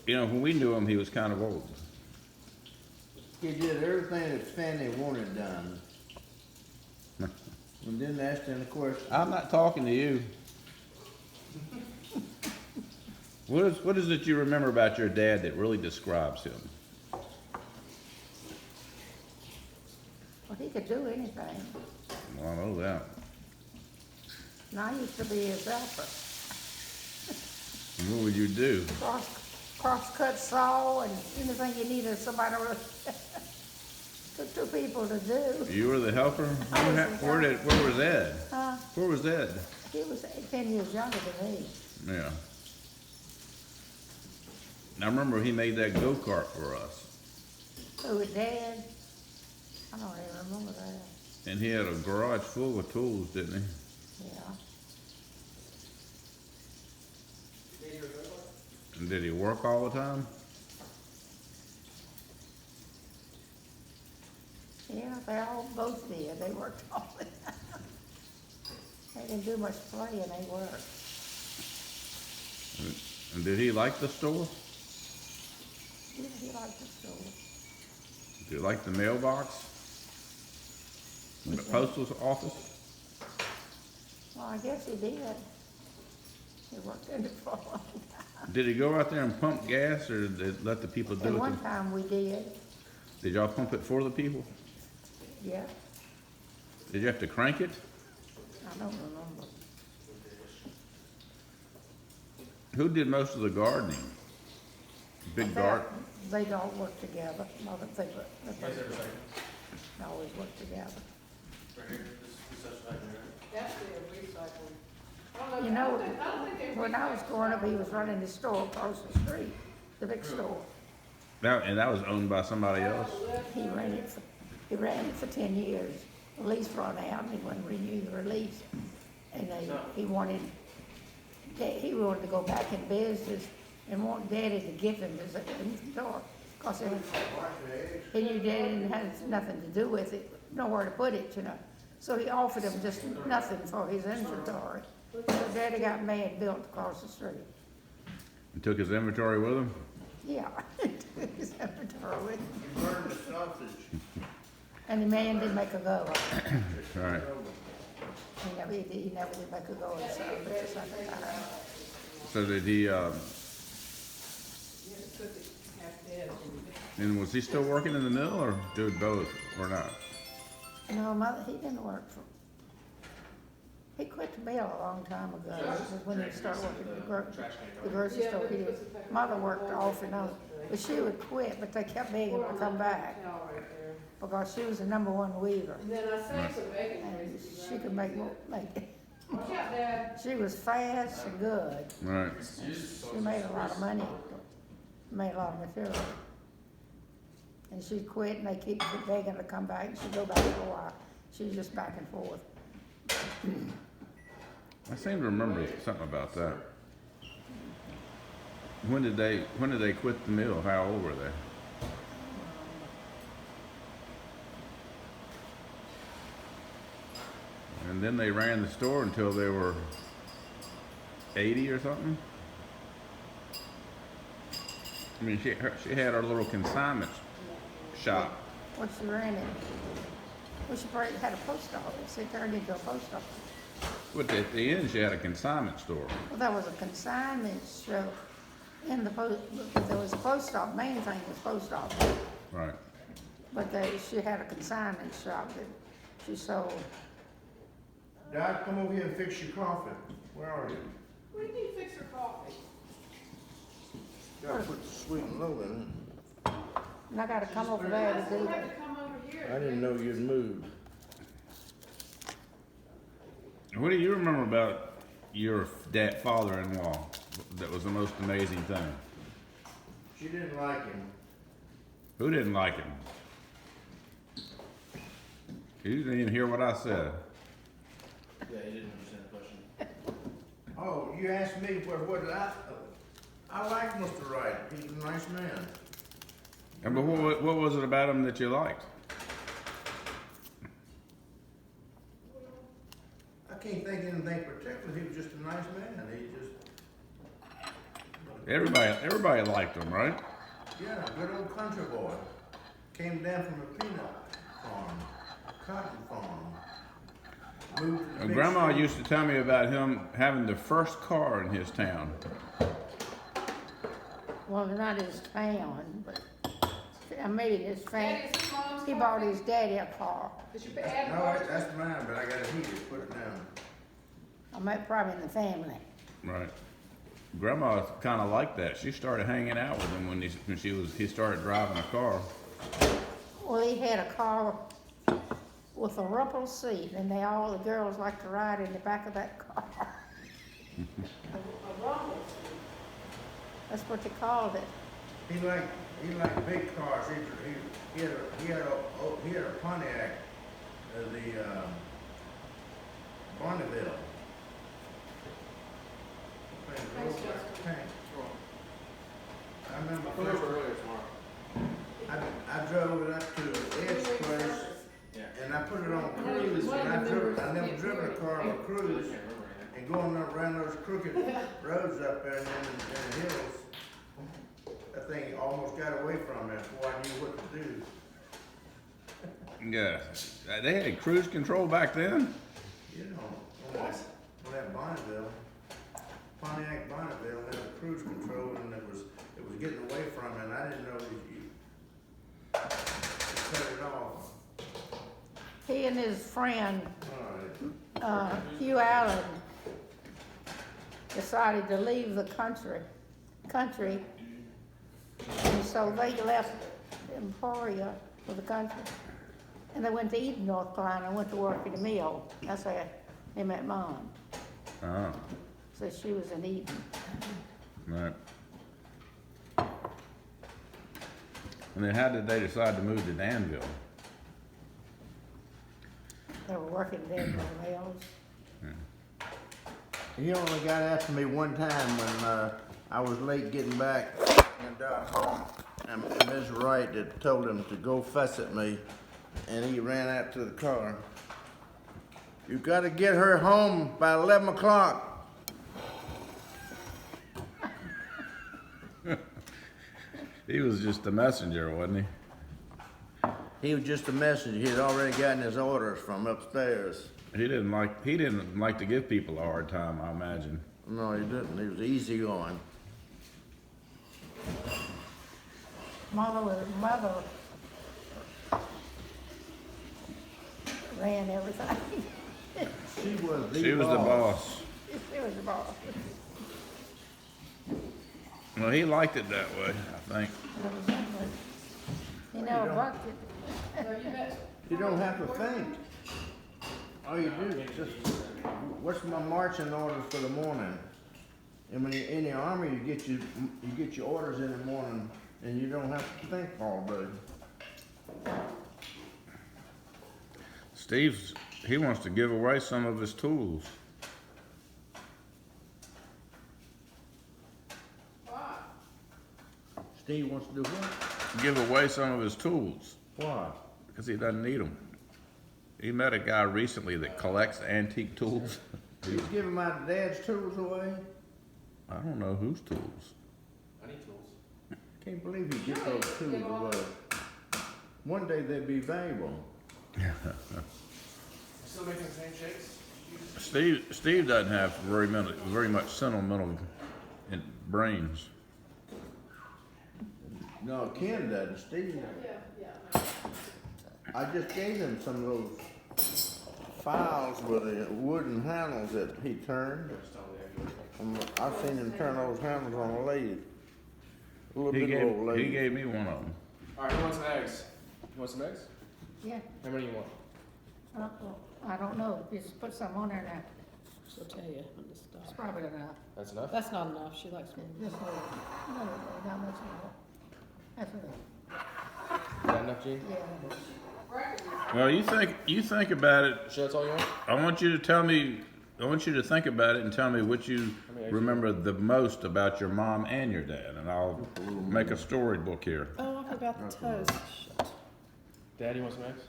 You know, when we knew him, he was kind of old. He did everything that Fanny wanted done. And didn't ask any questions. I'm not talking to you. What is it you remember about your dad that really describes him? Well, he could do anything. Well, I know that. And I used to be his helper. And what would you do? Cross-cut saw and anything you needed somebody to, took two people to do. You were the helper? Where was Ed? Huh? Where was Ed? He was 10 years younger than me. Yeah. I remember he made that go-kart for us. Who was Dad? I don't even remember that. And he had a garage full of tools, didn't he? Yeah. And did he work all the time? Yeah, they all both did. They worked all the time. They didn't do much playing, they worked. And did he like the store? Yeah, he liked the store. Did he like the mailbox? And the postal office? Well, I guess he did. He worked in it for a long time. Did he go out there and pump gas, or did they let the people do And it? one time we did, Did y'all pump it for the people? yeah, Did you have to crank it? I don't remember. Who did most of the gardening? Big garden? They'd all work together. No, they always work together. Right here, this such back there. That's the recycling. You know, when I was growing up, he was running the store across the street, the big store. And that was owned by somebody else? He ran it for 10 years. The lease run out and he wouldn't renew the lease. And he wanted to go back in business and want Daddy to give him his inventory. Cause he knew Daddy had nothing to do with it, nowhere to put it, you know. So he offered him just nothing for his inventory. So Daddy got mad and built across the street. And took his inventory with him? Yeah, he took his inventory with him. He burned the sausage. And the man didn't make a go of it. Right. He never did make a go of it, so it's just like a time. So did he, and was he still working in the mill, or did both, or not? No, he didn't work for, he quit the mill a long time ago. This is when he started working at the grocery store. Mother worked off and on, but she would quit, but they kept begging her to come back. Because she was the #1 weaver. And then I saved some bacon And grease. she could make more, Watch out, Dad. she was fast and good. Right. She made a lot of money, made a lot of material. And she quit and they keep begging her to come back, and she'd go back for a while. She was just back and forth. I seem to remember something about that. When did they quit the mill? How old were they? And then they ran the store until they were 80 or something? I mean, she had her little consignment shop. What she ran it? Well, she probably had a post office. They turned into a post office. But at the end, she had a consignment store. Well, there was a consignment show in the post, but there was a post office. Main thing was post office. Right. But she had a consignment shop that she sold. Dad, come over here and fix your coffee. Where are you? What do you need to fix her coffee? Gotta put the sweet and low in And I gotta come over there to do You have that. to come over here. it. I didn't know you'd moved. What do you remember about your father-in-law? That was the most amazing thing. She didn't like him. Who didn't like him? You didn't even hear what I said. Yeah, he didn't understand the question. Oh, you asked me what did I like Mr. Wright. He's a nice man. And but what was it about him that you liked? I can't think of anything particular. He was just a nice man. He just Everybody liked him, right? Yeah, good old country boy. Came down from a peanut farm, cotton farm. Moved to the big Grandma city. used to tell me about him having the first car in his town. Well, not his town, but maybe his Daddy, family. is this mom's He bought coffee? his daddy a car. Did you add No, water? that's mine, but I gotta heat it, put it down. I met probably in the family. Right. Grandma kind of liked that. She started hanging out with him when he started driving a car. Well, he had a car with a rumple seat, and all the girls liked to ride in the back of that car. A rumple seat. That's what they called it. He liked big cars. He had a Pontiac, the Bonneville. Thanks, Justin. I remember Come over first, earlier tomorrow. I drove it up to Ed's place, Yeah. and I put it on cruise, and I never driven a car on a cruise, Can't remember anything. and going around those crooked roads up there and in the hills, that thing almost got away from me before I knew what to do. Yeah. They had cruise control back then. You know, on that Bonneville, Pontiac Bonneville had a cruise control, and it was getting away from me, and I didn't know that you cut it off. He and his friend, All right. Hugh Allen, decided to leave the country, and so they left Emporia for the country. And they went to Eden, North Carolina, went to work at a mill. That's where they met Mom. Oh, So she was in Eden. right. And then how did they decide to move to Danville? They were working there in the mills. He only got after me one time when I was late getting back, and Ms. Wright had told him to go fuss at me, and he ran out to the car. You gotta get her home by 11 o'clock. He was just a messenger, wasn't he? He was just a messenger. He had already gotten his orders from upstairs. He didn't like to give people a hard time, I imagine. No, he didn't. He was easygoing. Mother ran everything. She was She was the boss. She was the boss. Well, he liked it that way, I think. He never bucked it. So you met, You don't have to think. All you do is just, what's my marching orders for the morning? And when you're in the army, you get your orders in the morning, and you don't have to think all day. He wants to give away some of his tools. why? Steve wants to do what? Give away some of his tools Why? because he doesn't need them. He met a guy recently that collects antique tools. He's giving my dad's tools away? I don't know whose tools. I need tools. Can't believe he gets those tools away. One day they'd be valuable. Still making the same shakes? Steve doesn't have very much sentimental brains. No, Ken doesn't. Steve, Yeah. I just gave him some of those files with the wooden handles that he turned. Just tell me that. I've seen him turn those handles on a lathe. A little He bit of old gave, he lathe. gave me one of them. Alright, who wants some eggs? You want some eggs? Yeah, How many you want? I don't know, just put some on there now. She'll tell you when to It's stop. probably enough. That's enough? That's not enough. She likes more. Just a little, no, not much more. That's enough, Is that enough, Gene? yeah. Well, you think about it. Sure, that's all you want? I want you to think about it and tell me what you remember the most about your mom and your dad, and I'll make a storybook here. Oh, I forgot the toast. Shit. Daddy, you want some eggs?